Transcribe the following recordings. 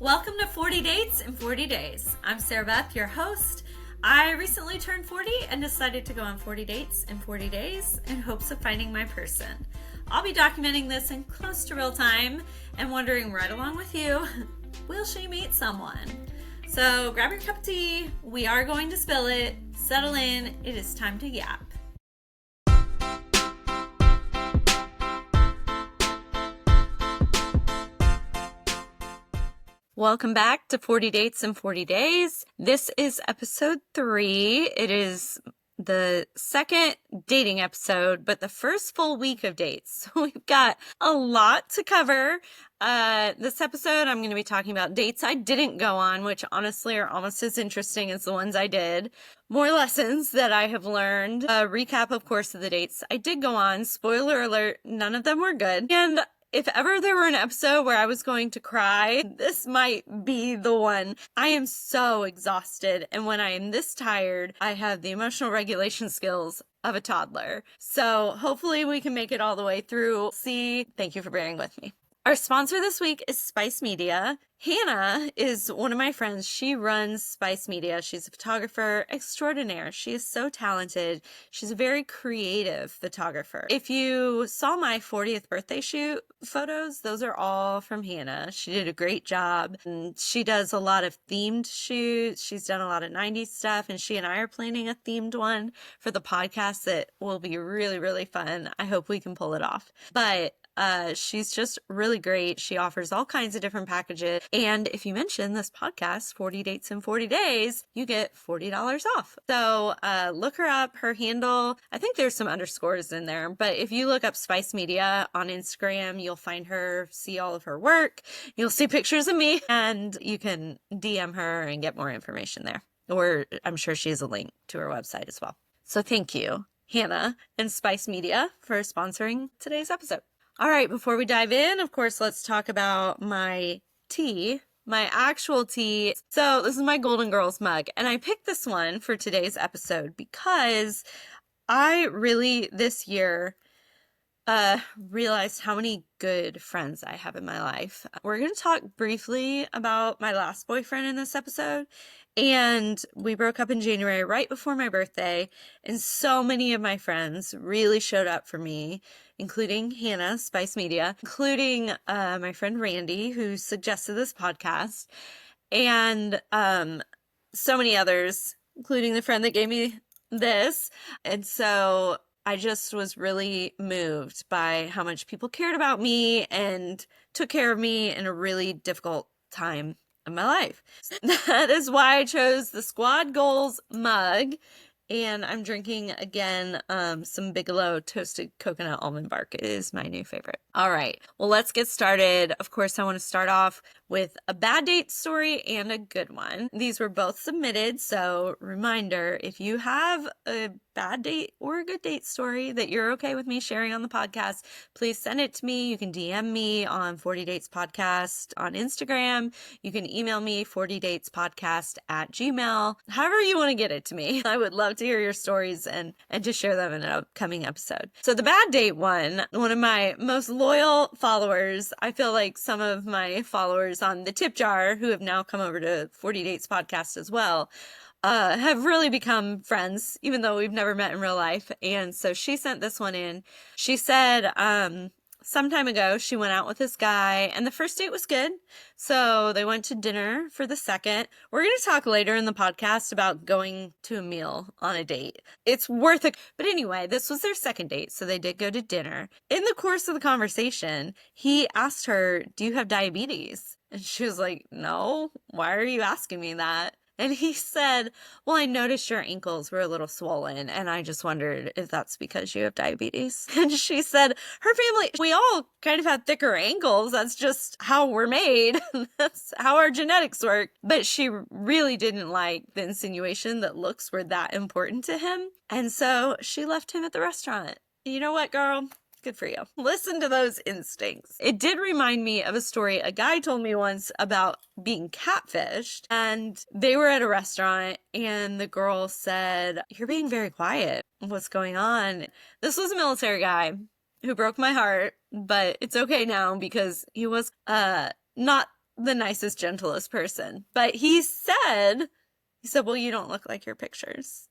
Welcome to 40 Dates in 40 Days. I'm Sarah Beth, your host. I recently turned 40 and decided to go on 40 dates in 40 days in hopes of finding my person. I'll be documenting this in close to real time and wondering right along with you, will she meet someone? So grab your cup of tea, we are going to spill it, settle in, it is time to yap. Welcome back to 40 Dates in 40 Days. This is episode 3. It is the second dating episode, but the first full week of dates. So we've got a lot to cover. This episode, I'm going to be talking about dates I didn't go on, which honestly are almost as interesting as the ones I did. More lessons that I have learned. A recap, of course, of the dates I did go on. Spoiler alert, none of them were good. And if ever there were an episode where I was going to cry, this might be the one. I am so exhausted, and when I am this tired, I have the emotional regulation skills of a toddler. So hopefully we can make it all the way through. Thank you for bearing with me. Our sponsor this week is Spice Media. Hannah is one of my friends. She runs Spice Media. She's a photographer extraordinaire. She is so talented. She's a very creative photographer. If you saw my 40th birthday shoot photos, those are all from Hannah. She did a great job. And she does a lot of themed shoots. She's done a lot of 90s stuff, and she and I are planning a themed one for the podcast that will be really, really fun. I hope we can pull it off. But she's just really great. She offers all kinds of different packages. And if you mention this podcast, 40 Dates in 40 Days, you get $40 off. So look her up. Her handle, I think there's some underscores in there, but if you look up Spice Media on Instagram, you'll find her, see all of her work. You'll see pictures of me, and you can DM her and get more information there. Or I'm sure she has a link to her website as well. So thank you, Hannah and Spice Media, for sponsoring today's episode. All right, before we dive in, of course, let's talk about my tea, my actual tea. So this is my Golden Girls mug, and I picked this one for today's episode because I really, this year, realized how many good friends I have in my life. We're going to talk briefly about my last boyfriend in this episode. And we broke up in January right before my birthday, and so many of my friends really showed up for me, including Hannah, Spice Media, including my friend Randy, who suggested this podcast, and so many others, including the friend that gave me this. And so I just was really moved by how much people cared about me and took care of me in a really difficult time of my life. That is why I chose the Squad Goals mug, and I'm drinking again some Bigelow toasted coconut almond bark. It is my new favorite. All right, well, let's get started. Of course, I want to start off with a bad date story and a good one. These were both submitted, so reminder, if you have a bad date or a good date story that you're okay with me sharing on the podcast, please send it to me. You can DM me on 40 Dates Podcast on Instagram. You can email me 40datespodcast@gmail. However you want to get it to me. I would love to hear your stories and to share them in an upcoming episode. So the bad date one of my most loyal followers, I feel like some of my followers on the tip jar who have now come over to 40 Dates Podcast as well, have really become friends, even though we've never met in real life. And so she sent this one in. She said, some time ago, she went out with this guy, and the first date was good. So they went to dinner for the second. We're going to talk later in the podcast about going to a meal on a date. It's worth it. But anyway, this was their second date, so they did go to dinner. In the course of the conversation, he asked her, "Do you have diabetes?" And she was like, "No, why are you asking me that?" And he said, "Well, I noticed your ankles were a little swollen, and I just wondered if that's because you have diabetes." And she said, her family, we all kind of have thicker ankles. That's just how we're made. That's how our genetics work. But she really didn't like the insinuation that looks were that important to him. And so she left him at the restaurant. You know what, girl? Good for you. Listen to those instincts. It did remind me of a story a guy told me once about being catfished. And they were at a restaurant, and the girl said, "You're being very quiet. What's going on?" This was a military guy who broke my heart, but it's okay now because he was not the nicest, gentlest person. But he said, well, you don't look like your pictures.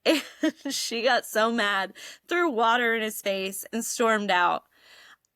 And she got so mad, threw water in his face, and stormed out.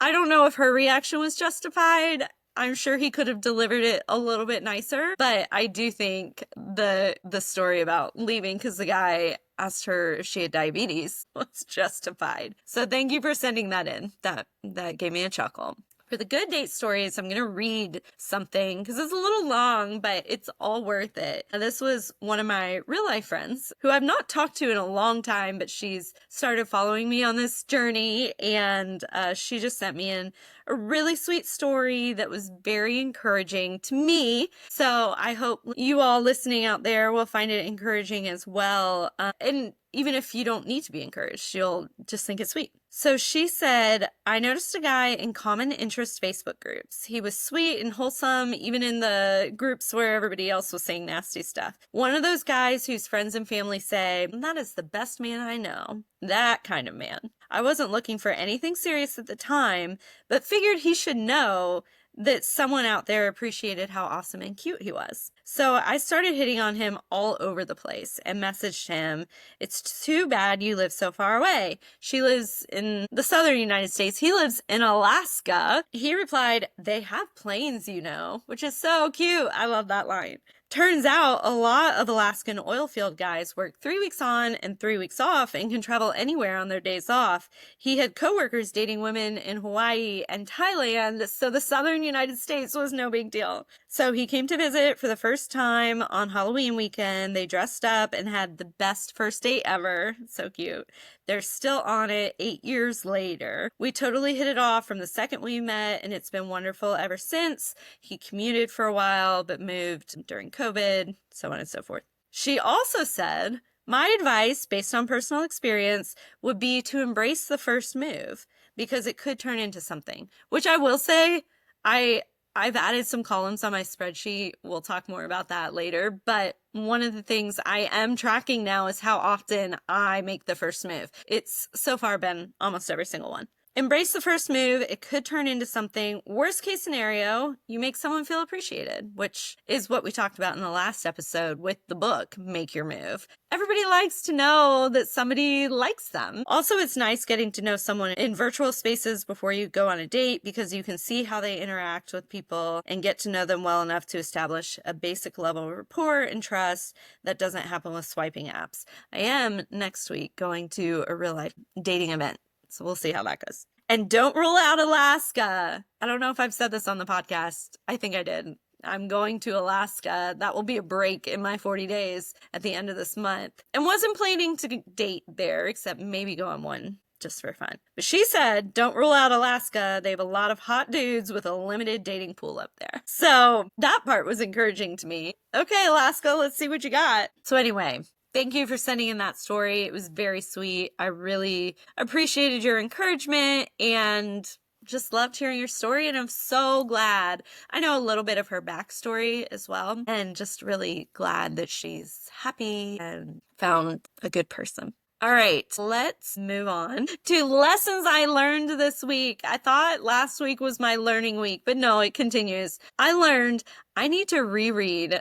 I don't know if her reaction was justified. I'm sure he could have delivered it a little bit nicer, but I do think the story about leaving because the guy asked her if she had diabetes was justified. So thank you for sending that in. That gave me a chuckle. For the good date stories, I'm going to read something because it's a little long, but it's all worth it. And this was one of my real life friends who I've not talked to in a long time, but she's started following me on this journey, and she just sent me in a really sweet story that was very encouraging to me. So I hope you all listening out there will find it encouraging as well. And even if you don't need to be encouraged, you'll just think it's sweet. So she said, I noticed a guy in common interest Facebook groups. He was sweet and wholesome, even in the groups where everybody else was saying nasty stuff. One of those guys whose friends and family say, that is the best man I know. That kind of man. I wasn't looking for anything serious at the time, but figured he should know that someone out there appreciated how awesome and cute he was. So I started hitting on him all over the place and messaged him, it's too bad you live so far away. She lives in the southern United States. He lives in Alaska. He replied, they have planes, you know, which is so cute. I love that line. Turns out a lot of Alaskan oil field guys work 3 weeks on and 3 weeks off and can travel anywhere on their days off. He had coworkers dating women in Hawaii and Thailand, so the southern United States was no big deal. So he came to visit for the first time on Halloween weekend. They dressed up and had the best first date ever. So cute. They're still on it 8 years later. We totally hit it off from the second we met, and it's been wonderful ever since. He commuted for a while, but moved during COVID, so on and so forth. She also said, my advice, based on personal experience, would be to embrace the first move because it could turn into something, which I will say, I've added some columns on my spreadsheet. We'll talk more about that later. But one of the things I am tracking now is how often I make the first move. It's so far been almost every single one. Embrace the first move. It could turn into something. Worst case scenario, you make someone feel appreciated, which is what we talked about in the last episode with the book, Make Your Move. Everybody likes to know that somebody likes them. Also, it's nice getting to know someone in virtual spaces before you go on a date because you can see how they interact with people and get to know them well enough to establish a basic level of rapport and trust that doesn't happen with swiping apps. I am next week going to a real life dating event. So we'll see how that goes. And don't rule out Alaska. I don't know if I've said this on the podcast. I think I did. I'm going to Alaska. That will be a break in my 40 days at the end of this month. And wasn't planning to date there, except maybe go on one just for fun. But she said, don't rule out Alaska. They have a lot of hot dudes with a limited dating pool up there. So that part was encouraging to me. Okay, Alaska, let's see what you got. So anyway, thank you for sending in that story. It was very sweet. I really appreciated your encouragement and just loved hearing your story. And I'm so glad. I know a little bit of her backstory as well. And just really glad that she's happy and found a good person. All right, let's move on to lessons I learned this week. I thought last week was my learning week, but no, it continues. I learned I need to reread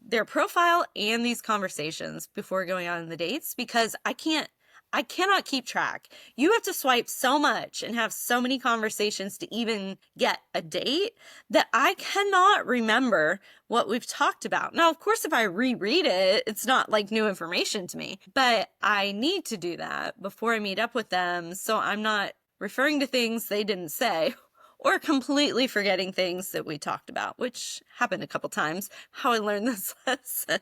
their profile and these conversations before going on the dates because I cannot keep track. You have to swipe so much and have so many conversations to even get a date that I cannot remember what we've talked about. Now, of course, if I reread it, it's not like new information to me, but I need to do that before I meet up with them so I'm not referring to things they didn't say or completely forgetting things that we talked about, which happened a couple times, how I learned this lesson.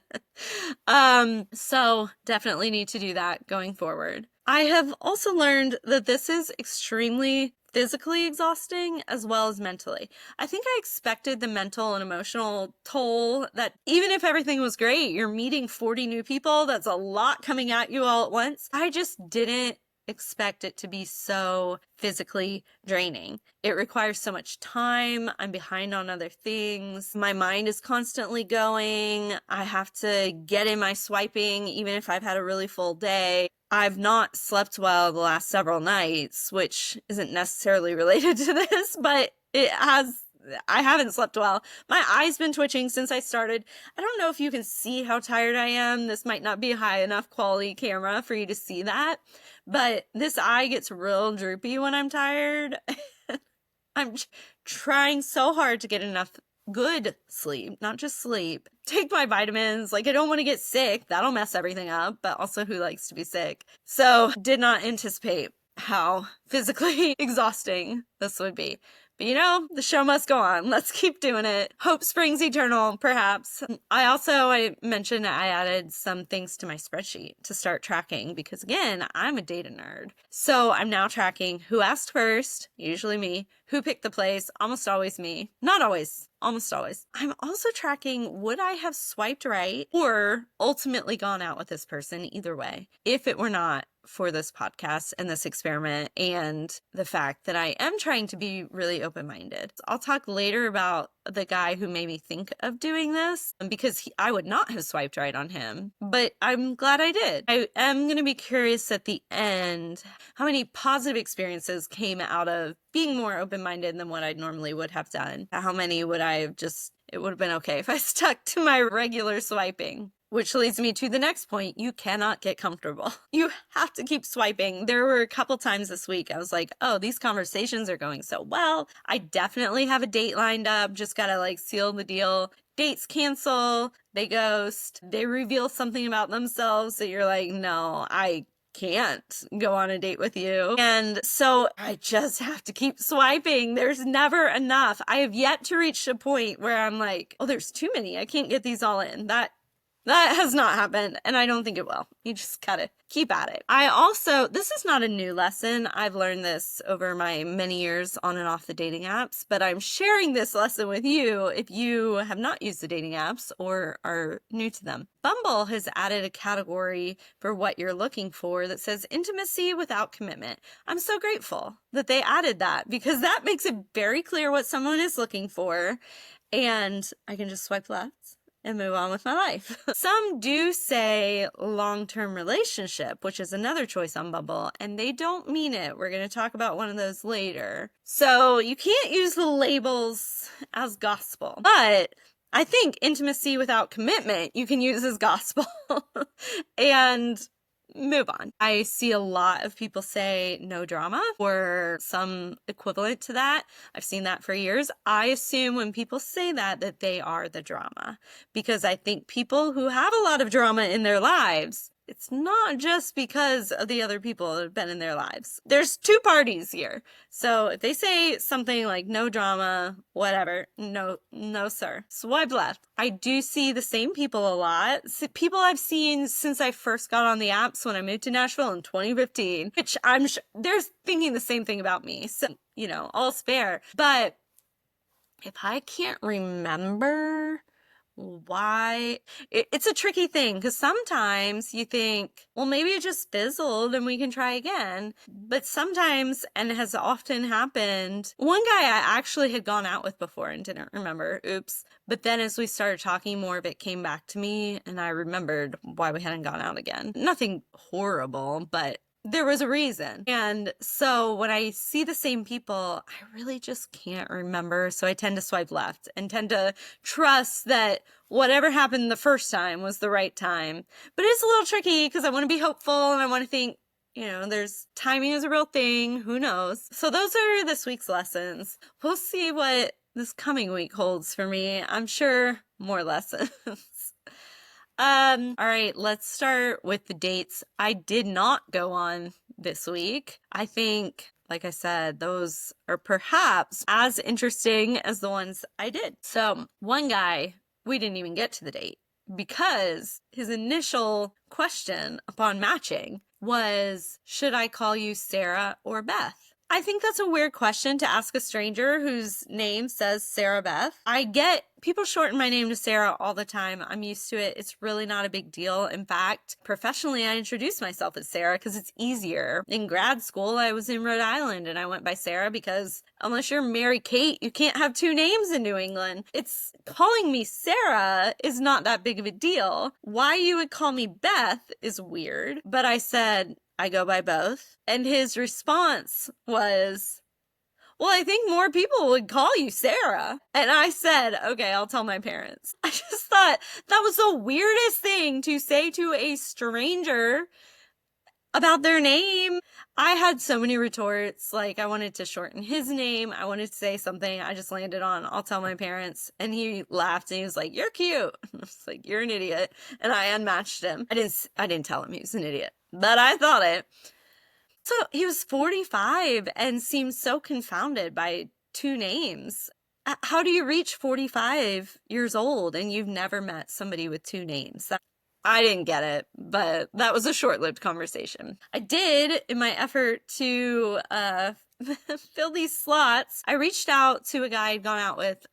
So definitely need to do that going forward. I have also learned that this is extremely physically exhausting as well as mentally. I think I expected the mental and emotional toll that even if everything was great, you're meeting 40 new people, that's a lot coming at you all at once. I just didn't expect it to be so physically draining. It requires so much time. I'm behind on other things. My mind is constantly going. I have to get in my swiping even if I've had a really full day. I've not slept well the last several nights, which isn't necessarily related to this, but it has I haven't slept well. My eye's been twitching since I started. I don't know if you can see how tired I am. This might not be a high enough quality camera for you to see that, but this eye gets real droopy when I'm tired. I'm trying so hard to get enough good sleep, not just sleep. Take my vitamins. Like, I don't want to get sick. That'll mess everything up, but also who likes to be sick? So, did not anticipate how physically exhausting this would be. But the show must go on. Let's keep doing it. Hope springs eternal, perhaps. I mentioned I added some things to my spreadsheet to start tracking because, again, I'm a data nerd. So I'm now tracking who asked first, usually me, who picked the place, almost always me. Not always, almost always. I'm also tracking would I have swiped right or ultimately gone out with this person either way, if it were not for this podcast and this experiment and the fact that I am trying to be really open-minded. I'll talk later about the guy who made me think of doing this because I would not have swiped right on him, but I'm glad I did. I am going to be curious at the end how many positive experiences came out of being more open-minded than what I normally would have done. How many would I have it would have been okay if I stuck to my regular swiping. Which leads me to the next point. You cannot get comfortable. You have to keep swiping. There were a couple times this week I was like, oh, these conversations are going so well. I definitely have a date lined up. Just gotta seal the deal. Dates cancel. They ghost. They reveal something about themselves that you're like, no, I can't go on a date with you. And so I just have to keep swiping. There's never enough. I have yet to reach a point where I'm like, oh, there's too many. I can't get these all in. That has not happened, and I don't think it will. You just gotta keep at it. This is not a new lesson. I've learned this over my many years on and off the dating apps, but I'm sharing this lesson with you if you have not used the dating apps or are new to them. Bumble has added a category for what you're looking for that says intimacy without commitment. I'm so grateful that they added that because that makes it very clear what someone is looking for, and I can just swipe left and move on with my life. Some do say long-term relationship, which is another choice on Bumble, and they don't mean it. We're going to talk about one of those later. So you can't use the labels as gospel, but I think intimacy without commitment you can use as gospel and move on. I see a lot of people say no drama or some equivalent to that. I've seen that for years. I assume when people say that they are the drama because I think people who have a lot of drama in their lives, it's not just because of the other people that have been in their lives. There's two parties here. So if they say something like no drama, whatever, no, sir. Swipe left. I do see the same people a lot. People I've seen since I first got on the apps when I moved to Nashville in 2015, which I'm sure they're thinking the same thing about me. So, all's fair. But if I can't remember why, it's a tricky thing because sometimes you think, well, maybe it just fizzled and we can try again. But sometimes, and it has often happened, one guy I actually had gone out with before and didn't remember. Oops. But then as we started talking, more of it came back to me and I remembered why we hadn't gone out again. Nothing horrible, but there was a reason. And so when I see the same people, I really just can't remember. So I tend to swipe left and tend to trust that whatever happened the first time was the right time. But it's a little tricky because I want to be hopeful and I want to think, there's timing is a real thing. Who knows? So those are this week's lessons. We'll see what this coming week holds for me. I'm sure more lessons. All right, let's start with the dates I did not go on this week. I think, like I said, those are perhaps as interesting as the ones I did. So one guy, we didn't even get to the date because his initial question upon matching was, should I call you Sarah or Beth? I think that's a weird question to ask a stranger whose name says Sarah Beth. I get people shorten my name to Sarah all the time. I'm used to it. It's really not a big deal. In fact, professionally, I introduce myself as Sarah because it's easier. In grad school, I was in Rhode Island and I went by Sarah because unless you're Mary Kate, you can't have two names in New England. It's calling me Sarah is not that big of a deal. Why you would call me Beth is weird, but I said, I go by both. And his response was, well, I think more people would call you Sarah. And I said, okay, I'll tell my parents. I just thought that was the weirdest thing to say to a stranger about their name. I had so many retorts. Like, I wanted to shorten his name. I wanted to say something. I just landed on, I'll tell my parents. And he laughed and he was like, you're cute. I was like, you're an idiot. And I unmatched him. I didn't tell him he was an idiot, but I thought it. So he was 45 and seemed so confounded by two names. How do you reach 45 years old and you've never met somebody with two names? I didn't get it, but that was a short-lived conversation. I did, in my effort to fill these slots, I reached out to a guy I'd gone out with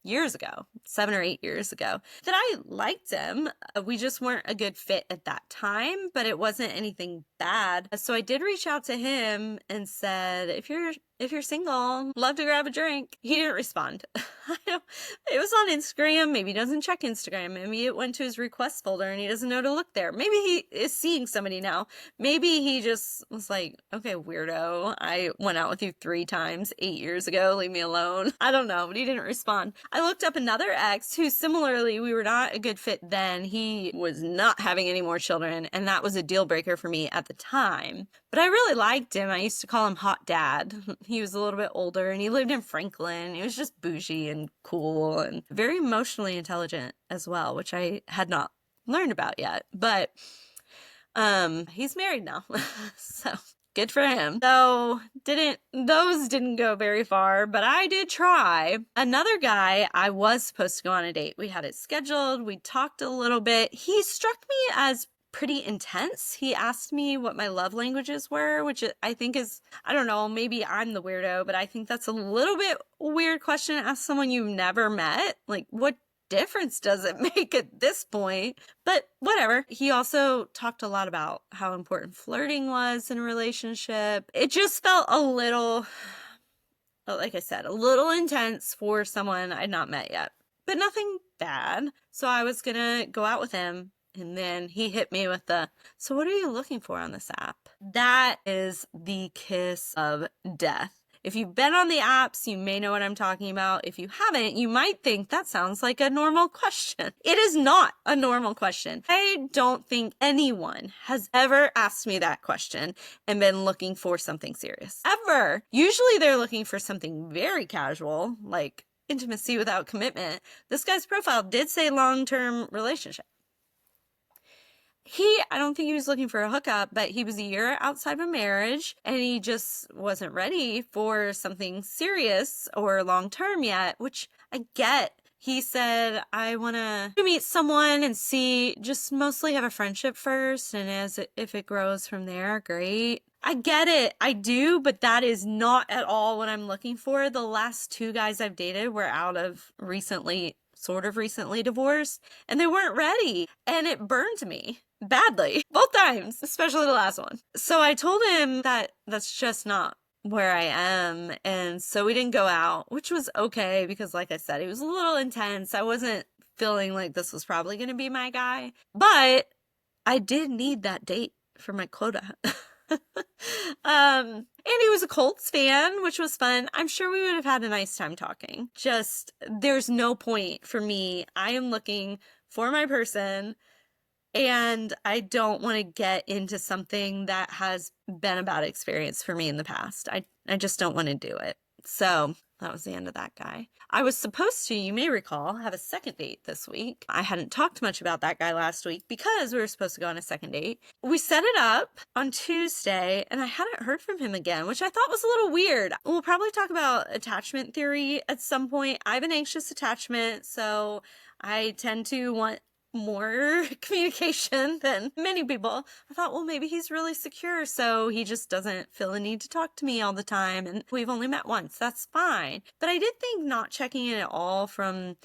years ago, 7 or 8 years ago, that I liked him. We just weren't a good fit at that time, but it wasn't anything bad. So I did reach out to him and said, if you're single, love to grab a drink. He didn't respond. It was on Instagram. Maybe he doesn't check Instagram. Maybe it went to his request folder and he doesn't know to look there. Maybe he is seeing somebody now. Maybe he just was like, okay, weirdo. I went out with you 3 times 8 years ago. Leave me alone. I don't know, but he didn't respond. I looked up another ex who similarly, we were not a good fit then. He was not having any more children, and that was a deal breaker for me at the time. But I really liked him. I used to call him Hot Dad. He was a little bit older and he lived in Franklin. He was just bougie and cool and very emotionally intelligent as well, which I had not learned about yet. But he's married now. So good for him. So those didn't go very far, but I did try. Another guy, I was supposed to go on a date. We had it scheduled. We talked a little bit. He struck me as pretty intense. He asked me what my love languages were, which I think is, I don't know, maybe I'm the weirdo, but I think that's a little bit weird question to ask someone you've never met. Like, what difference does it make at this point? But whatever. He also talked a lot about how important flirting was in a relationship. It just felt a little, like I said, a little intense for someone I'd not met yet, but nothing bad. So I was gonna go out with him. And then he hit me with so what are you looking for on this app? That is the kiss of death. If you've been on the apps, you may know what I'm talking about. If you haven't, you might think that sounds like a normal question. It is not a normal question. I don't think anyone has ever asked me that question and been looking for something serious. Ever. Usually they're looking for something very casual, like intimacy without commitment. This guy's profile did say long-term relationship. I don't think he was looking for a hookup, but he was a year outside of a marriage and he just wasn't ready for something serious or long-term yet, which I get. He said, I want to meet someone and see, just mostly have a friendship first. And if it grows from there, great. I get it. I do, but that is not at all what I'm looking for. The last 2 guys I've dated were out of sort of recently divorced, and they weren't ready. And it burned me badly, both times, especially the last one. So I told him that that's just not where I am. And so we didn't go out, which was okay because, like I said, it was a little intense. I wasn't feeling like this was probably going to be my guy, but I did need that date for my quota. And he was a Colts fan, which was fun. I'm sure we would have had a nice time talking. Just, there's no point for me. I am looking for my person, and I don't want to get into something that has been a bad experience for me in the past. I just don't want to do it. So that was the end of that guy. I was supposed to, you may recall, have a second date this week. I hadn't talked much about that guy last week because we were supposed to go on a second date. We set it up on Tuesday and I hadn't heard from him again, which I thought was a little weird. We'll probably talk about attachment theory at some point. I have an anxious attachment, so I tend to want more communication than many people. I thought, well, maybe he's really secure, so he just doesn't feel a need to talk to me all the time, and we've only met once. That's fine. But I did think not checking in at all from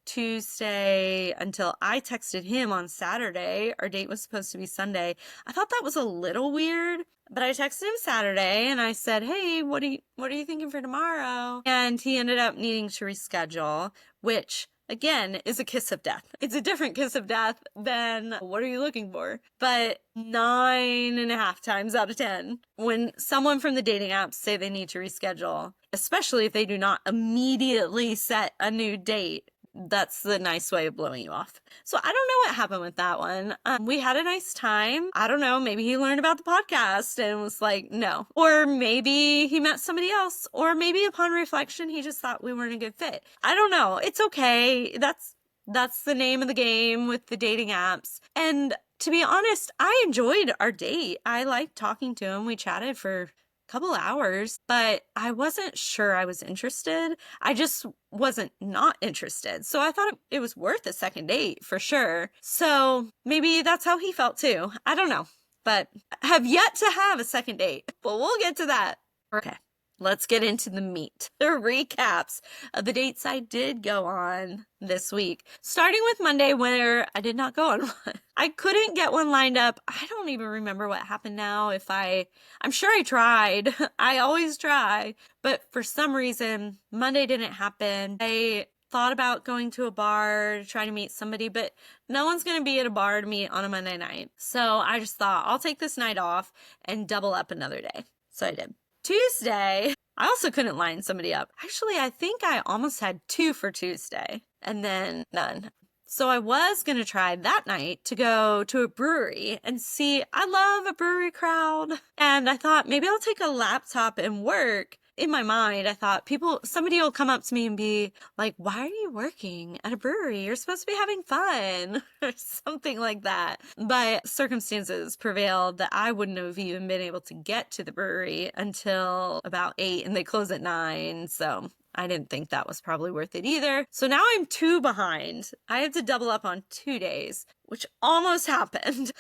Tuesday until I texted him on Saturday. Our date was supposed to be Sunday. I thought that was a little weird, but I texted him Saturday and I said, hey, what are you thinking for tomorrow? And he ended up needing to reschedule, which again, is a kiss of death. It's a different kiss of death than what are you looking for? But 9.5 times out of 10, when someone from the dating apps say they need to reschedule, especially if they do not immediately set a new date, that's the nice way of blowing you off. So I don't know what happened with that one. We had a nice time. I don't know. Maybe he learned about the podcast and was like, no. Or maybe he met somebody else. Or maybe upon reflection, he just thought we weren't a good fit. I don't know. It's okay. That's the name of the game with the dating apps. And to be honest, I enjoyed our date. I liked talking to him. We chatted for couple hours, but I wasn't sure I was interested. I just wasn't not interested. So I thought it was worth a second date for sure. So maybe that's how he felt too. I don't know, but have yet to have a second date, but we'll get to that. Okay. Let's get into the meat. The recaps of the dates I did go on this week. Starting with Monday, where I did not go on one. I couldn't get one lined up. I don't even remember what happened now. I'm sure I tried. I always try. But for some reason, Monday didn't happen. I thought about going to a bar to try to meet somebody, but no one's going to be at a bar to meet on a Monday night. So I just thought, I'll take this night off and double up another day. So I did. Tuesday, I also couldn't line somebody up. Actually, I think I almost had 2 for Tuesday and then none. So I was going to try that night to go to a brewery and see. I love a brewery crowd. And I thought maybe I'll take a laptop and work. In my mind, I thought somebody will come up to me and be like, why are you working at a brewery? You're supposed to be having fun or something like that. But circumstances prevailed that I wouldn't have even been able to get to the brewery until about 8 and they close at 9. So I didn't think that was probably worth it either. So now I'm 2 behind. I have to double up on 2 days, which almost happened.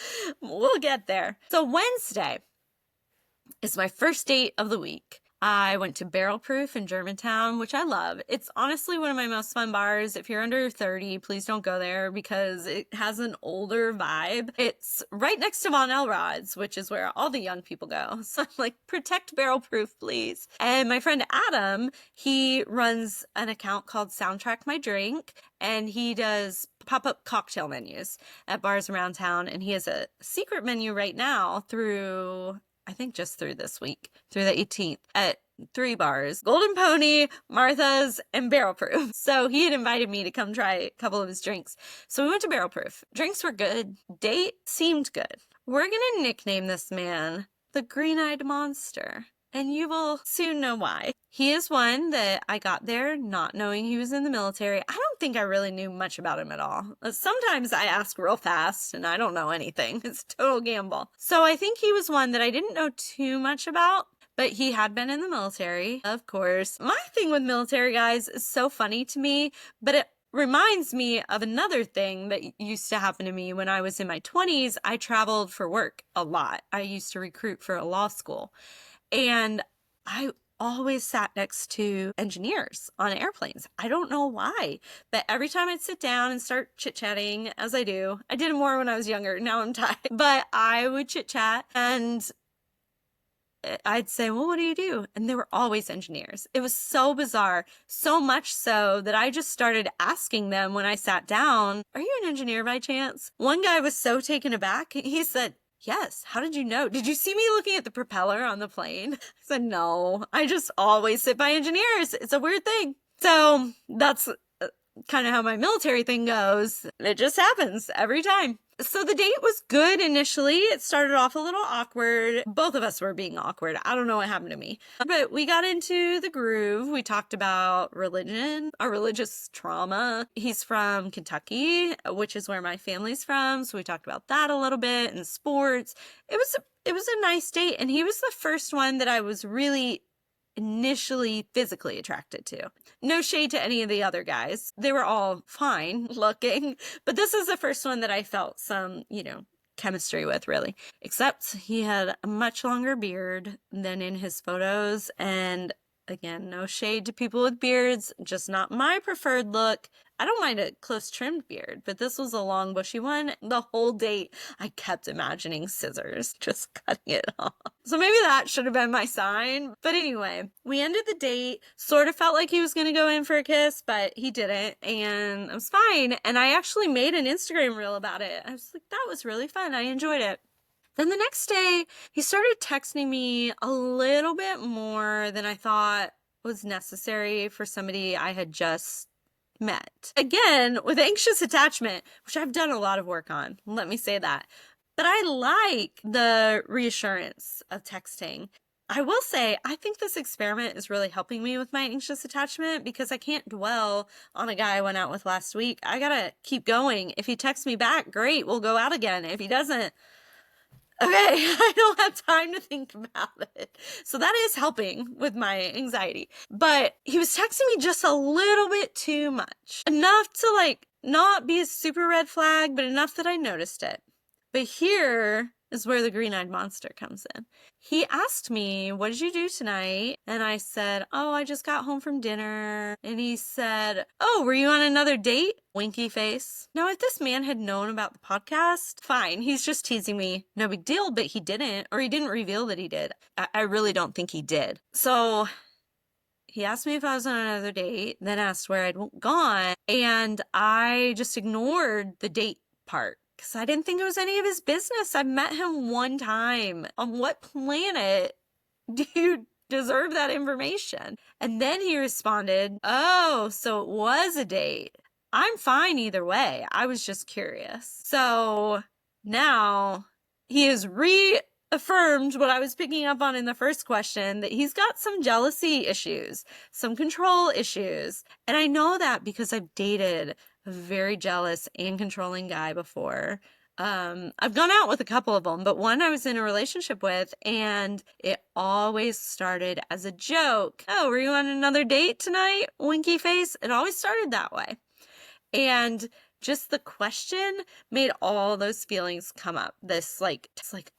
We'll get there. So Wednesday is my first date of the week. I went to Barrel Proof in Germantown, which I love. It's honestly one of my most fun bars. If you're under 30, please don't go there because it has an older vibe. It's right next to Von Elrod's, which is where all the young people go. So I'm like, protect Barrel Proof, please. And my friend Adam, he runs an account called Soundtrack My Drink, and he does pop-up cocktail menus at bars around town. And he has a secret menu right now I think just through this week, through the 18th, at 3 bars, Golden Pony, Martha's, and Barrel Proof. So he had invited me to come try a couple of his drinks. So we went to Barrel Proof. Drinks were good. Date seemed good. We're going to nickname this man the Green-Eyed Monster. And you will soon know why. He is one that I got there not knowing he was in the military. I don't think I really knew much about him at all. Sometimes I ask real fast and I don't know anything. It's a total gamble. So I think he was one that I didn't know too much about, but he had been in the military, of course. My thing with military guys is so funny to me, but it reminds me of another thing that used to happen to me when I was in my 20s. I traveled for work a lot. I used to recruit for a law school. And I always sat next to engineers on airplanes. I don't know why, but every time I'd sit down and start chit-chatting, as I do, I did it more when I was younger. Now I'm tired, but I would chit-chat and I'd say, well, what do you do? And they were always engineers. It was so bizarre, so much so that I just started asking them when I sat down, are you an engineer by chance? One guy was so taken aback. He said, yes. How did you know? Did you see me looking at the propeller on the plane? I said, no, I just always sit by engineers. It's a weird thing. So that's kind of how my military thing goes. It just happens every time. So the date was good initially. It started off a little awkward. Both of us were being awkward. I don't know what happened to me. But we got into the groove. We talked about religion, our religious trauma. He's from Kentucky, which is where my family's from. So we talked about that a little bit and sports. It was a nice date. And he was the first one that I was really initially physically attracted to. No shade to any of the other guys. They were all fine looking, but this is the first one that I felt some, chemistry with, really. Except he had a much longer beard than in his photos, and Again, no shade to people with beards, just not my preferred look. I don't mind a close trimmed beard, but this was a long bushy one. The whole date, I kept imagining scissors, just cutting it off. So maybe that should have been my sign. But anyway, we ended the date. Sort of felt like he was going to go in for a kiss, but he didn't. And it was fine. And I actually made an Instagram reel about it. I was like, that was really fun. I enjoyed it. Then the next day, he started texting me a little bit more than I thought was necessary for somebody I had just met. Again, with anxious attachment, which I've done a lot of work on, let me say that. But I like the reassurance of texting. I will say, I think this experiment is really helping me with my anxious attachment because I can't dwell on a guy I went out with last week. I gotta keep going. If he texts me back, great, we'll go out again. If he doesn't, okay, I don't have time to think about it. So that is helping with my anxiety. But he was texting me just a little bit too much. Enough to like not be a super red flag, but enough that I noticed it. But here is where the green-eyed monster comes in. He asked me, what did you do tonight? And I said, oh, I just got home from dinner. And he said, oh, were you on another date? Winky face. Now, if this man had known about the podcast, fine. He's just teasing me. No big deal, but he didn't, or he didn't reveal that he did. I really don't think he did. So he asked me if I was on another date, then asked where I'd gone, and I just ignored the date part. Because I didn't think it was any of his business. I met him one time. On what planet do you deserve that information? And then he responded, oh, so it was a date. I'm fine either way. I was just curious. So now he has reaffirmed what I was picking up on in the first question, that he's got some jealousy issues, some control issues. And I know that because I've dated a very jealous and controlling guy before. I've gone out with a couple of them, but one I was in a relationship with, and it always started as a joke. Oh, were you on another date tonight? Winky face. It always started that way. And just the question made all those feelings come up. It's like,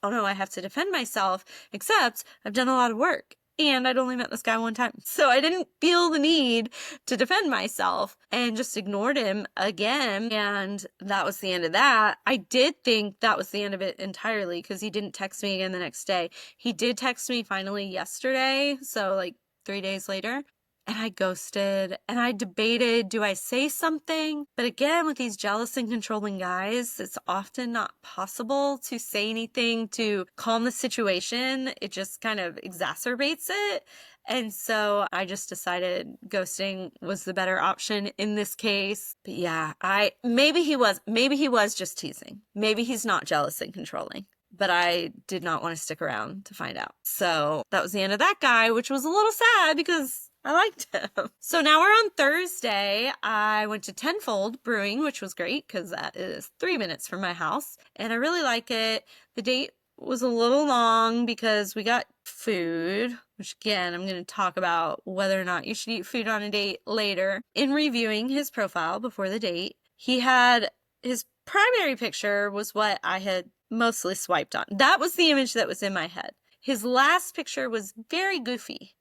oh no, I have to defend myself, except I've done a lot of work. And I'd only met this guy one time. So I didn't feel the need to defend myself and just ignored him again. And that was the end of that. I did think that was the end of it entirely because he didn't text me again the next day. He did text me finally yesterday. So like 3 days later. And I ghosted and I debated, do I say something? But again, with these jealous and controlling guys, it's often not possible to say anything to calm the situation. It just kind of exacerbates it. And so I just decided ghosting was the better option in this case. But yeah, maybe he was just teasing. Maybe he's not jealous and controlling. But I did not want to stick around to find out. So that was the end of that guy, which was a little sad because I liked him. So now we're on Thursday. I went to Tenfold Brewing, which was great because that is 3 minutes from my house. And I really like it. The date was a little long because we got food, which again, I'm going to talk about whether or not you should eat food on a date later. In reviewing his profile before the date, he had his primary picture was what I had mostly swiped on. That was the image that was in my head. His last picture was very goofy.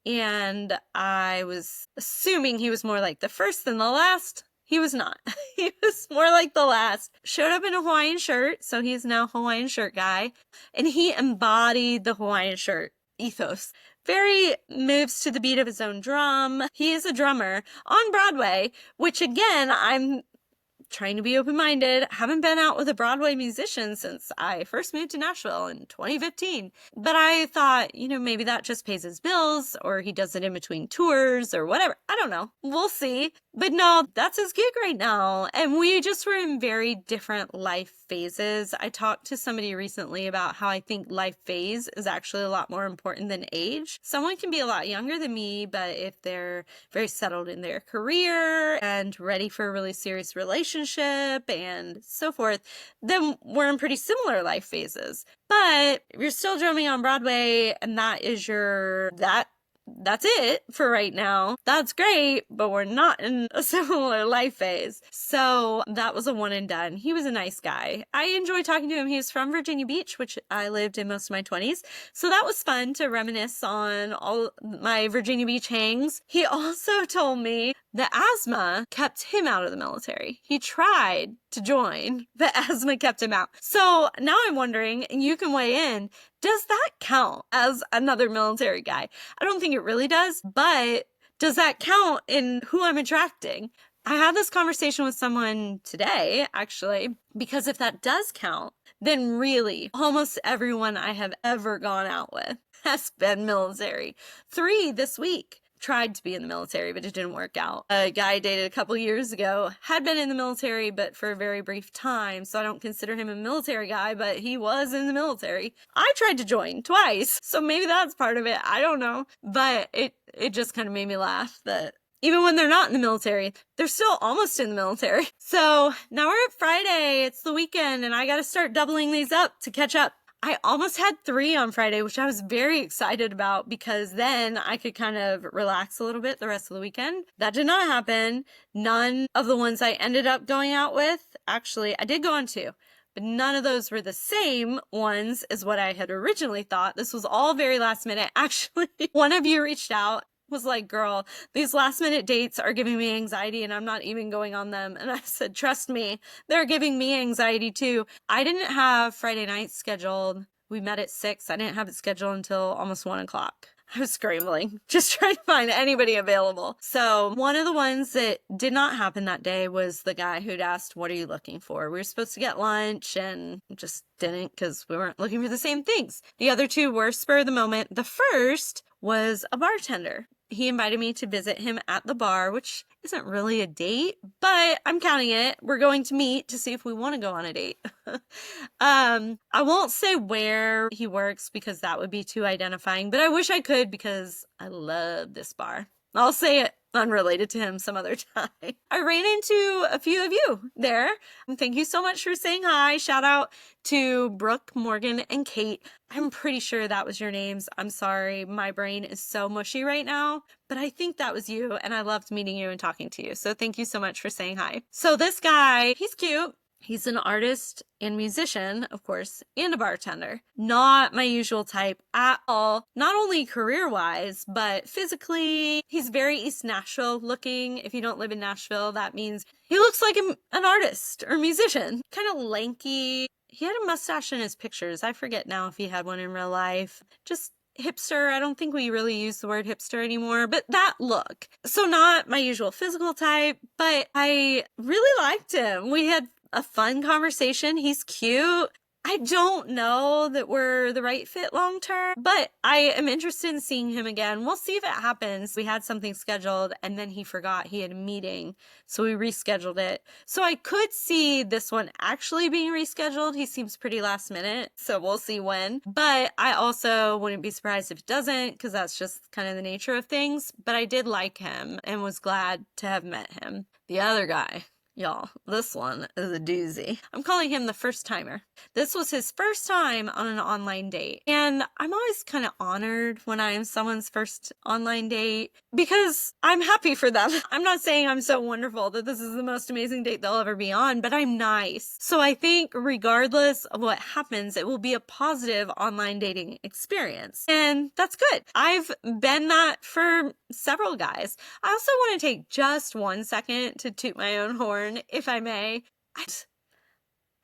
And I was assuming he was more like the first than the last. He was not. He was more like the last. Showed up in a Hawaiian shirt, so he's now Hawaiian shirt guy. And he embodied the Hawaiian shirt ethos. Very moves to the beat of his own drum. He is a drummer on Broadway, which again, I'm trying to be open-minded. Haven't been out with a Broadway musician since I first moved to Nashville in 2015. But I thought, maybe that just pays his bills, or he does it in between tours or whatever. I don't know. We'll see. But no, that's his gig right now. And we just were in very different life phases. I talked to somebody recently about how I think life phase is actually a lot more important than age. Someone can be a lot younger than me, but if they're very settled in their career and ready for a really serious relationship and so forth, then we're in pretty similar life phases. But if you're still drumming on Broadway and that is that that's it for right now. That's great, but we're not in a similar life phase. So that was a one and done. He was a nice guy. I enjoyed talking to him. He was from Virginia Beach, which I lived in most of my 20s. So that was fun to reminisce on all my Virginia Beach hangs. He also told me that asthma kept him out of the military. He tried to join, but asthma kept him out. So now I'm wondering, and you can weigh in, does that count as another military guy? I don't think it really does, but does that count in who I'm attracting? I had this conversation with someone today, actually, because if that does count, then really almost everyone I have ever gone out with has been military. 3 this week tried to be in the military, but it didn't work out. A guy I dated a couple years ago had been in the military, but for a very brief time, so I don't consider him a military guy, but he was in the military. I tried to join twice, so maybe that's part of it. I don't know. But it just kind of made me laugh that even when they're not in the military, they're still almost in the military. So now we're at Friday. It's the weekend, and I got to start doubling these up to catch up. I almost had 3 on Friday, which I was very excited about because then I could kind of relax a little bit the rest of the weekend. That did not happen. None of the ones I ended up going out with, actually, I did go on 2, but none of those were the same ones as what I had originally thought. This was all very last minute. Actually, one of you reached out, was like, girl, these last minute dates are giving me anxiety and I'm not even going on them. And I said, trust me, they're giving me anxiety too. I didn't have Friday night scheduled. We met at 6. I didn't have it scheduled until almost 1 o'clock. I was scrambling, just trying to find anybody available. So one of the ones that did not happen that day was the guy who'd asked, what are you looking for? We were supposed to get lunch and just didn't because we weren't looking for the same things. The other 2 were spur of the moment. The first was a bartender. He invited me to visit him at the bar, which isn't really a date, but I'm counting it. We're going to meet to see if we want to go on a date. I won't say where he works because that would be too identifying, but I wish I could because I love this bar. I'll say it unrelated to him some other time. I ran into a few of you there. Thank you so much for saying hi. Shout out to Brooke, Morgan, and Kate. I'm pretty sure that was your names. I'm sorry. My brain is so mushy right now, but I think that was you, and I loved meeting you and talking to you. So thank you so much for saying hi. So this guy, he's cute. He's an artist and musician, of course, and a bartender. Not my usual type at all. Not only career-wise, but physically. He's very East Nashville looking. If you don't live in Nashville, that means he looks like an artist or musician. Kind of lanky. He had a mustache in his pictures. I forget now if he had one in real life. Just hipster. I don't think we really use the word hipster anymore, but that look. So not my usual physical type, but I really liked him. We had a fun conversation. He's cute. I don't know that we're the right fit long term, but I am interested in seeing him again. We'll see if it happens. We had something scheduled and then he forgot he had a meeting, so we rescheduled it. So I could see this one actually being rescheduled. He seems pretty last minute, so we'll see when. But I also wouldn't be surprised if it doesn't, because that's just kind of the nature of things. But I did like him and was glad to have met him. The other guy, y'all, this one is a doozy. I'm calling him the first timer. This was his first time on an online date. And I'm always kind of honored when I am someone's first online date because I'm happy for them. I'm not saying I'm so wonderful that this is the most amazing date they'll ever be on, but I'm nice. So I think regardless of what happens, it will be a positive online dating experience. And that's good. I've been that for several guys. I also want to take just 1 second to toot my own horn, if I may.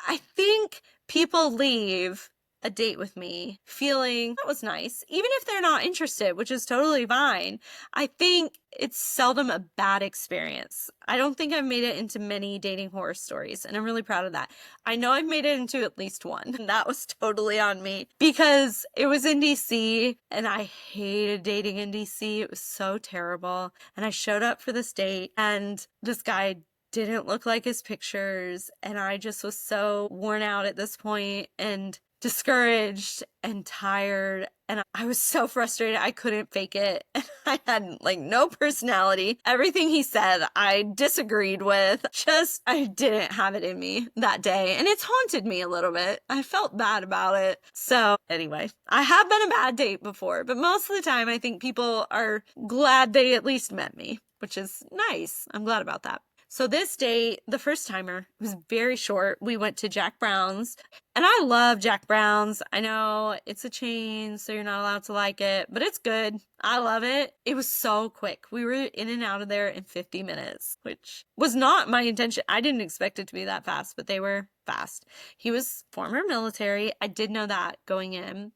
I think people leave a date with me feeling that was nice, even if they're not interested, which is totally fine. I think it's seldom a bad experience. I don't think I've made it into many dating horror stories, and I'm really proud of that. I know I've made it into at least one, and that was totally on me because it was in DC, and I hated dating in DC. It was so terrible, and I showed up for this date, and this guy didn't look like his pictures, and I just was so worn out at this point, and discouraged and tired. And I was so frustrated. I couldn't fake it. And I had like no personality. Everything he said, I disagreed with. Just, I didn't have it in me that day. And it's haunted me a little bit. I felt bad about it. So anyway, I have been a bad date before, but most of the time I think people are glad they at least met me, which is nice. I'm glad about that. So this date, the first timer, was very short. We went to Jack Brown's, and I love Jack Brown's. I know it's a chain, so you're not allowed to like it, but it's good. I love it. It was so quick. We were in and out of there in 50 minutes, which was not my intention. I didn't expect it to be that fast, but they were fast. He was former military. I did know that going in.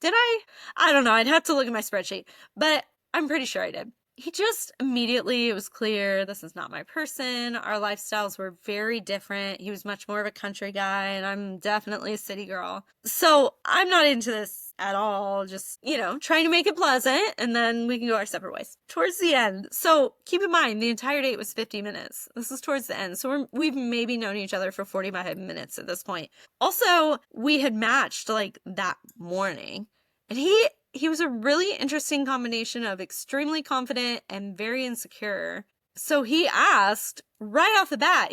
Did I? I don't know. I'd have to look at my spreadsheet, but I'm pretty sure I did. He just immediately, it was clear, this is not my person. Our lifestyles were very different. He was much more of a country guy, and I'm definitely a city girl. So I'm not into this at all. Just, trying to make it pleasant, and then we can go our separate ways. Towards the end. So keep in mind, the entire date was 50 minutes. This is towards the end. So we've maybe known each other for 45 minutes at this point. Also, we had matched like that morning, and he was a really interesting combination of extremely confident and very insecure. So he asked right off the bat,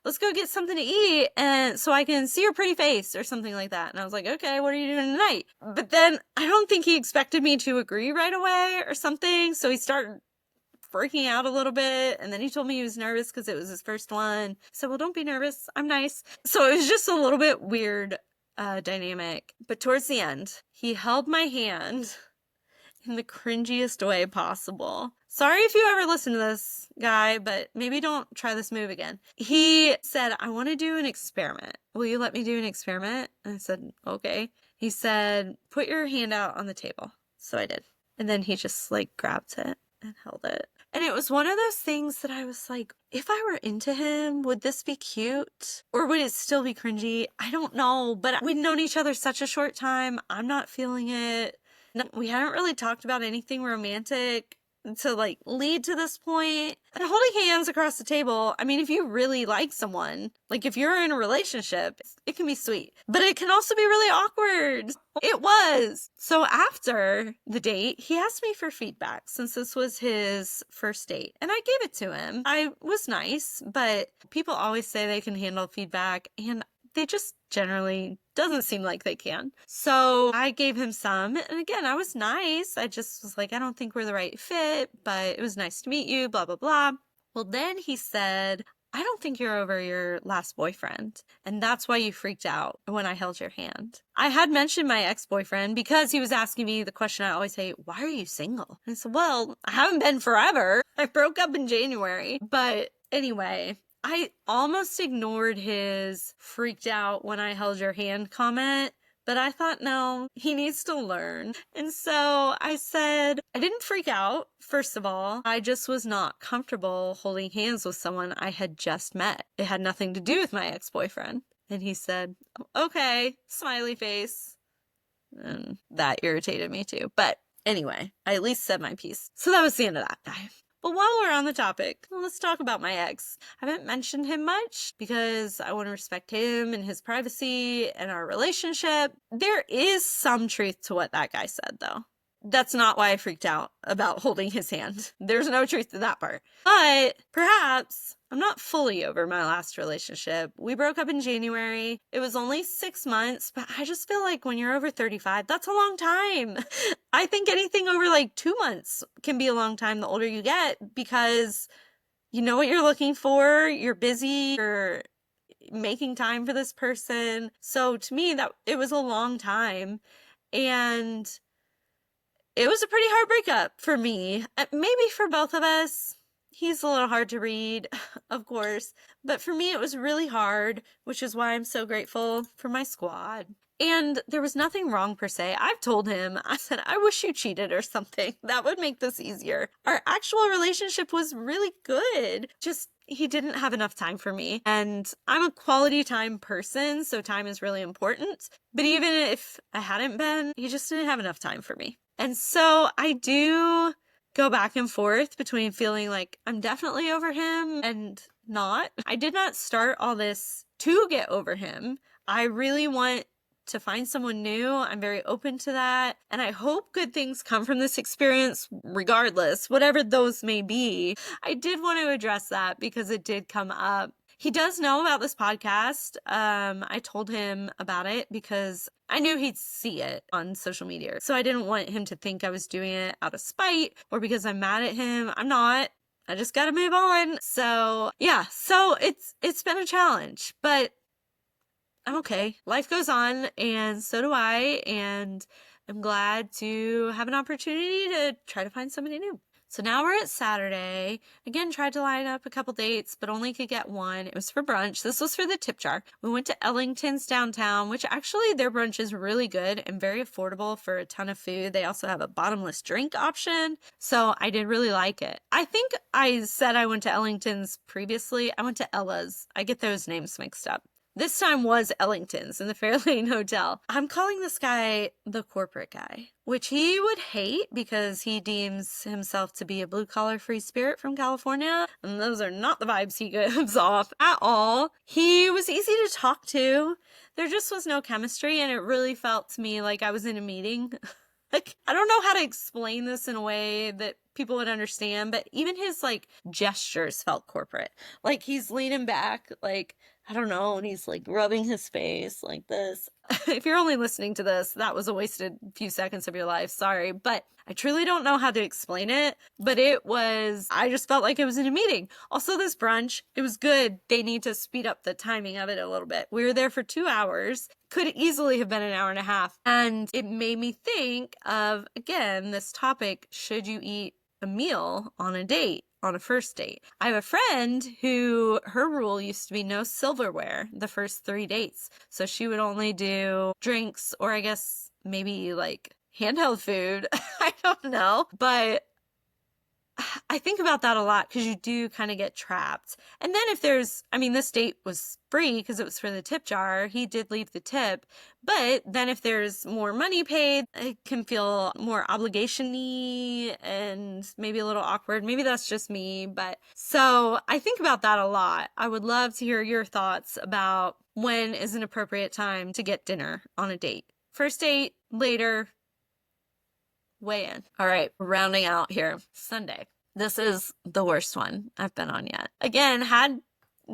let's go get something to eat and so I can see your pretty face or something like that. And I was like, okay, what are you doing tonight? But then I don't think he expected me to agree right away or something. So he started freaking out a little bit. And then he told me he was nervous because it was his first one. So, well, don't be nervous. I'm nice. So it was just a little bit weird dynamic. But towards the end, he held my hand in the cringiest way possible. Sorry if you ever listen to this, guy, but maybe don't try this move again. He said, I want to do an experiment. Will you let me do an experiment? And I said, okay. He said, put your hand out on the table. So I did. And then he just grabbed it and held it. And it was one of those things that I was like, if I were into him, would this be cute? Or would it still be cringy? I don't know. But we'd known each other such a short time. I'm not feeling it. We hadn't really talked about anything romantic to lead to this point. And holding hands across the table, I mean, if you really like someone, if you're in a relationship, it can be sweet. But it can also be really awkward. It was. So after the date, he asked me for feedback since this was his first date. And I gave it to him. I was nice, but people always say they can handle feedback, and they just generally doesn't seem like they can. So I gave him some. And again, I was nice. I just was like, I don't think we're the right fit, but it was nice to meet you, blah, blah, blah. Well, then he said, I don't think you're over your last boyfriend. And that's why you freaked out when I held your hand. I had mentioned my ex-boyfriend because he was asking me the question I always say, why are you single? And I said, well, I haven't been forever. I broke up in January. But anyway, I almost ignored his freaked out when I held your hand comment, but I thought, no, he needs to learn. And so I said, I didn't freak out, first of all. I just was not comfortable holding hands with someone I had just met. It had nothing to do with my ex-boyfriend. And he said, okay, smiley face. And that irritated me too. But anyway, I at least said my piece. So that was the end of that guy. But while we're on the topic, let's talk about my ex. I haven't mentioned him much because I want to respect him and his privacy and our relationship. There is some truth to what that guy said, though. That's not why I freaked out about holding his hand. There's no truth to that part. But perhaps I'm not fully over my last relationship. We broke up in January. It was only 6 months, but I just feel like when you're over 35, that's a long time. I think anything over 2 months can be a long time the older you get because you know what you're looking for. You're busy. You're making time for this person. So to me, that it was a long time. And it was a pretty hard breakup for me. Maybe for both of us. He's a little hard to read, of course. But for me, it was really hard, which is why I'm so grateful for my squad. And there was nothing wrong per se. I've told him, I said, I wish you cheated or something. That would make this easier. Our actual relationship was really good. Just he didn't have enough time for me. And I'm a quality time person, so time is really important. But even if I hadn't been, he just didn't have enough time for me. And so I do go back and forth between feeling like I'm definitely over him and not. I did not start all this to get over him. I really want to find someone new. I'm very open to that. And I hope good things come from this experience, regardless, whatever those may be. I did want to address that because it did come up. He does know about this podcast. I told him about it because I knew he'd see it on social media. So I didn't want him to think I was doing it out of spite or because I'm mad at him. I'm not. I just got to move on. So yeah, so it's been a challenge, but I'm okay. Life goes on, and so do I, and I'm glad to have an opportunity to try to find somebody new. So now we're at Saturday. Again, tried to line up a couple dates, but only could get one. It was for brunch. This was for the tip jar. We went to Ellington's downtown, which actually their brunch is really good and very affordable for a ton of food. They also have a bottomless drink option. So I did really like it. I think I said I went to Ellington's previously. I went to Ella's. I get those names mixed up. This time was Ellington's in the Fairlane Hotel. I'm calling this guy the corporate guy, which he would hate because he deems himself to be a blue-collar free spirit from California, and those are not the vibes he gives off at all. He was easy to talk to. There just was no chemistry, and it really felt to me like I was in a meeting. Like, I don't know how to explain this in a way that people would understand, but even his, like, gestures felt corporate. Like, he's leaning back, like, I don't know, and he's, like, rubbing his face like this. If you're only listening to this, that was a wasted few seconds of your life. Sorry, but I truly don't know how to explain it, but I just felt like it was in a meeting. Also, this brunch, it was good. They need to speed up the timing of it a little bit. We were there for 2 hours. Could easily have been an hour and a half. And it made me think of, again, this topic, should you eat a meal on a date, on a first date? I have a friend who, her rule used to be no silverware the first 3 dates. So she would only do drinks, or I guess maybe like handheld food. I don't know. But I think about that a lot because you do kind of get trapped. And then if this date was free because it was for the tip jar. He did leave the tip. But then if there's more money paid, it can feel more obligation-y and maybe a little awkward. Maybe that's just me. But so I think about that a lot. I would love to hear your thoughts about when is an appropriate time to get dinner on a date. First date, later, weigh in. All right, rounding out here. Sunday. This is the worst one I've been on yet. Again,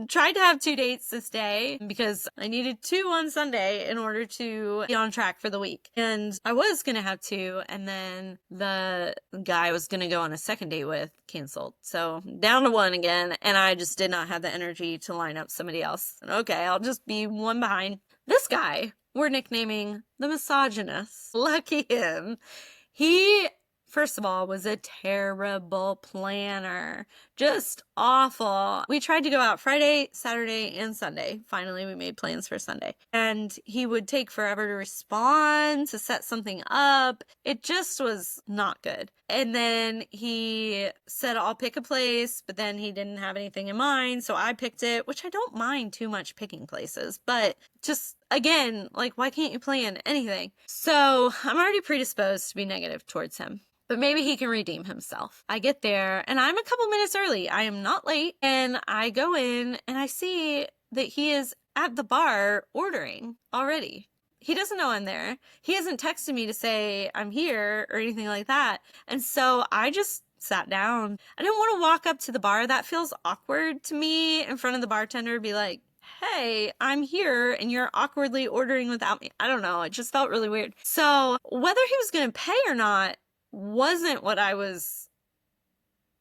tried to have 2 dates this day because I needed 2 on Sunday in order to get on track for the week. And I was going to have 2, and then the guy I was going to go on a second date with canceled. So down to 1 again, and I just did not have the energy to line up somebody else. And okay, I'll just be 1 behind. This guy we're nicknaming the Misogynist. Lucky him. He, first of all, was a terrible planner. Just awful. We tried to go out Friday, Saturday, and Sunday. Finally, we made plans for Sunday. And he would take forever to respond, to set something up. It just was not good. And then he said, I'll pick a place, but then he didn't have anything in mind. So I picked it, which I don't mind too much picking places, but just again, like, why can't you plan anything? So I'm already predisposed to be negative towards him. But maybe he can redeem himself. I get there and I'm a couple minutes early. I am not late. And I go in and I see that he is at the bar ordering already. He doesn't know I'm there. He hasn't texted me to say I'm here or anything like that. And so I just sat down. I didn't want to walk up to the bar. That feels awkward to me in front of the bartender, be like, hey, I'm here and you're awkwardly ordering without me. I don't know. It just felt really weird. So whether he was going to pay or not wasn't what I was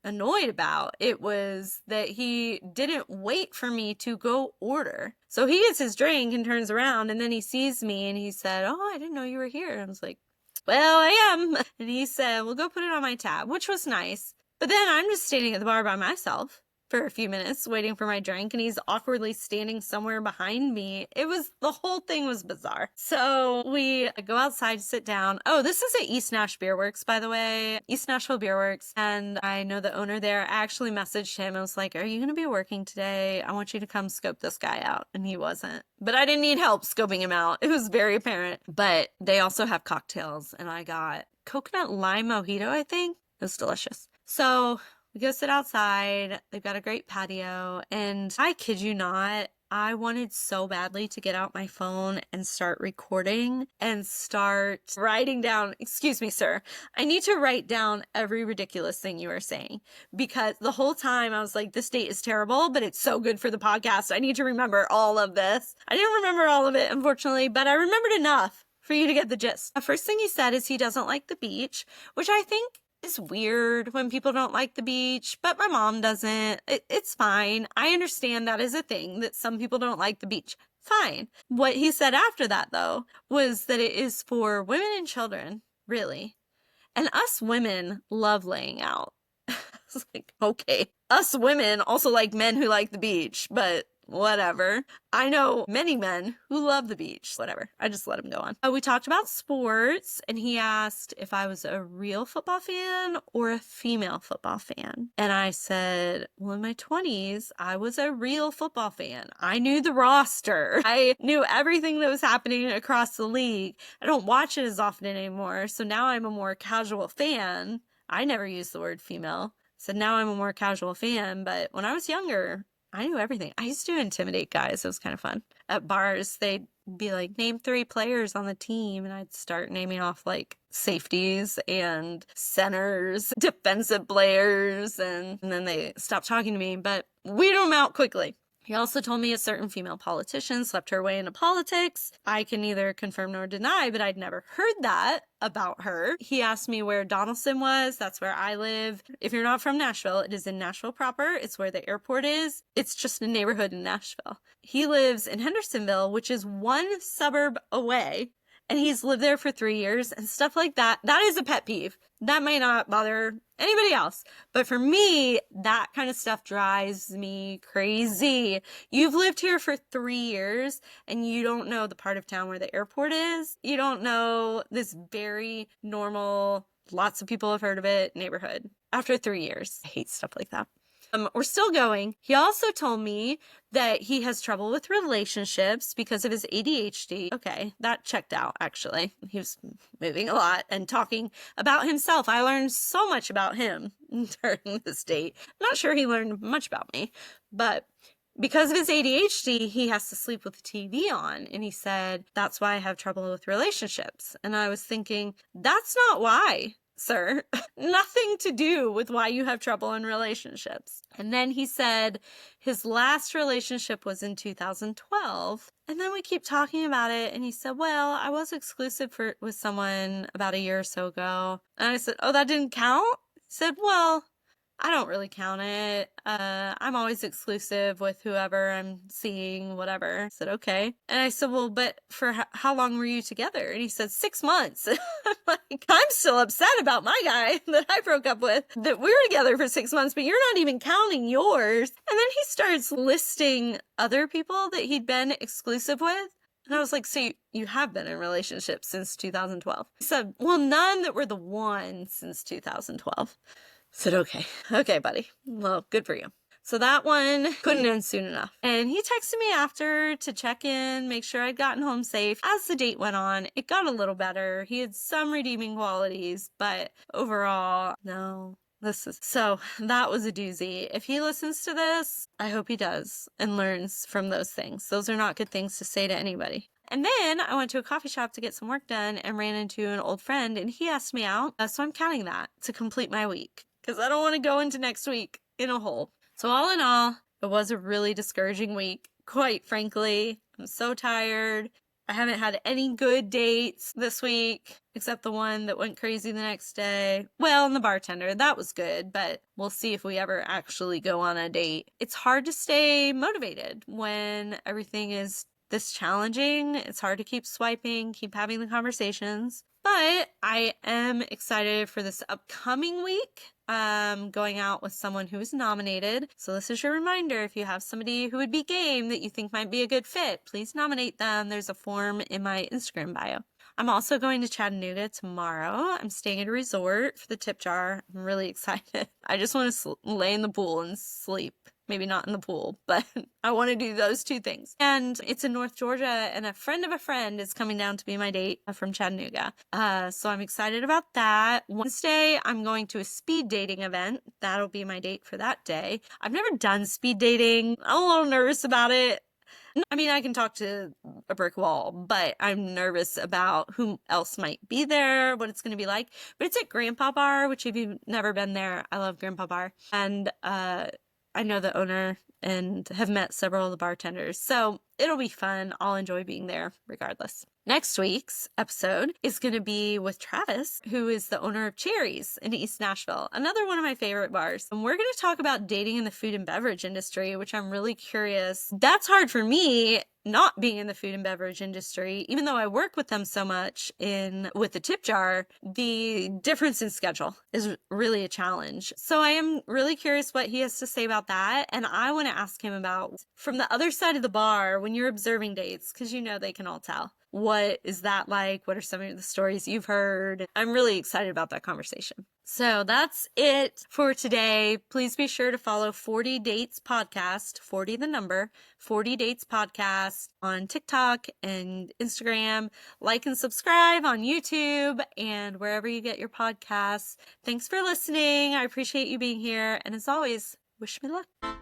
annoyed about. It was that he didn't wait for me to go order. So he gets his drink and turns around and then he sees me and he said, oh, I didn't know you were here. And I was like, well, I am. And he said, well, go put it on my tab, which was nice. But then I'm just standing at the bar by myself for a few minutes waiting for my drink, and he's awkwardly standing somewhere behind me. The whole thing was bizarre. So we go outside to sit down. Oh, this is at East Nash Beer Works, by the way. East Nashville Beer Works. And I know the owner there. I actually messaged him. I was like, are you going to be working today? I want you to come scope this guy out. And he wasn't. But I didn't need help scoping him out. It was very apparent. But they also have cocktails, and I got coconut lime mojito, I think. It was delicious. So we go sit outside. They've got a great patio. And I kid you not, I wanted so badly to get out my phone and start recording and start writing down, excuse me, sir, I need to write down every ridiculous thing you are saying, because the whole time I was like, this date is terrible, but it's so good for the podcast. I need to remember all of this. I didn't remember all of it, unfortunately, but I remembered enough for you to get the gist. The first thing he said is he doesn't like the beach, which I think is weird when people don't like the beach, but my mom doesn't. It's fine. I understand that is a thing, that some people don't like the beach. Fine. What he said after that, though, was that it is for women and children, really. And us women love laying out. It's like, okay. Us women also like men who like the beach, but whatever. I know many men who love the beach. Whatever. I just let him go on. We talked about sports, and he asked if I was a real football fan or a female football fan. And I said, well, in my 20s, I was a real football fan. I knew the roster. I knew everything that was happening across the league. I don't watch it as often anymore, so now I'm a more casual fan. I never used the word female. So now I'm a more casual fan, but when I was younger, I knew everything. I used to intimidate guys. It was kind of fun. At bars, they'd be like, name 3 players on the team. And I'd start naming off like safeties and centers, defensive players. And then they stopped talking to me, but weeded them out quickly. He also told me a certain female politician slept her way into politics. I can neither confirm nor deny, but I'd never heard that about her. He asked me where Donaldson was. That's where I live. If you're not from Nashville, it is in Nashville proper. It's where the airport is. It's just a neighborhood in Nashville. He lives in Hendersonville, which is 1 suburb away. And he's lived there for 3 years and stuff like that. That is a pet peeve. That may not bother anybody else. But for me, that kind of stuff drives me crazy. You've lived here for 3 years and you don't know the part of town where the airport is. You don't know this very normal, lots of people have heard of it, neighborhood. After 3 years. I hate stuff like that. We're still going. He also told me that he has trouble with relationships because of his ADHD. Okay, that checked out, actually. He was moving a lot and talking about himself. I learned so much about him during this date. I'm not sure he learned much about me, but because of his ADHD, he has to sleep with the TV on. And he said, that's why I have trouble with relationships. And I was thinking, that's not why, sir. Nothing to do with why you have trouble in relationships. And then he said his last relationship was in 2012. And then we keep talking about it. And he said, well, I was exclusive with someone about a year or so ago. And I said, oh, that didn't count? He said, well, I don't really count it. I'm always exclusive with whoever I'm seeing, whatever. I said, okay. And I said, well, but for how long were you together? And he said, 6 months. I'm like, I'm still upset about my guy that I broke up with, that we were together for 6 months, but you're not even counting yours. And then he starts listing other people that he'd been exclusive with. And I was like, so you have been in relationships since 2012? He said, well, none that were the one since 2012. I said, okay, buddy. Well, good for you. So that one couldn't end soon enough. And he texted me after to check in, make sure I'd gotten home safe. As the date went on, it got a little better. He had some redeeming qualities, but overall, no. So that was a doozy. If he listens to this, I hope he does and learns from those things. Those are not good things to say to anybody. And then I went to a coffee shop to get some work done and ran into an old friend, and he asked me out. So I'm counting that to complete my week, because I don't want to go into next week in a hole. So all in all, it was a really discouraging week, quite frankly. I'm so tired. I haven't had any good dates this week, except the one that went crazy the next day. Well, and the bartender, that was good, but we'll see if we ever actually go on a date. It's hard to stay motivated when everything is this challenging. It's hard to keep swiping, keep having the conversations. But I am excited for this upcoming week. Going out with someone who is nominated. So this is your reminder. If you have somebody who would be game that you think might be a good fit, please nominate them. There's a form in my Instagram bio. I'm also going to Chattanooga tomorrow. I'm staying at a resort for the tip jar. I'm really excited. I just want to lay in the pool and sleep. Maybe not in the pool, but I want to do those 2 things. And it's in North Georgia, and a friend of a friend is coming down to be my date from Chattanooga. So I'm excited about that. Wednesday, I'm going to a speed dating event. That'll be my date for that day. I've never done speed dating. I'm a little nervous about it. I mean, I can talk to a brick wall, but I'm nervous about who else might be there, what it's going to be like. But it's at Grandpa Bar, which if you've never been there, I love Grandpa Bar. And I know the owner and have met several of the bartenders. So it'll be fun. I'll enjoy being there regardless. Next week's episode is going to be with Travis, who is the owner of Cherries in East Nashville, another one of my favorite bars. And we're going to talk about dating in the food and beverage industry, which I'm really curious. That's hard for me, not being in the food and beverage industry, even though I work with them so much with the tip jar, the difference in schedule is really a challenge. So I am really curious what he has to say about that. And I want to ask him about from the other side of the bar when you're observing dates, because you know they can all tell. What is that like? What are some of the stories you've heard? I'm really excited about that conversation. So that's it for today. Please be sure to follow 40 Dates Podcast, 40 the number, 40 Dates Podcast on TikTok and Instagram. Like and subscribe on YouTube and wherever you get your podcasts. Thanks for listening. I appreciate you being here. And as always, wish me luck.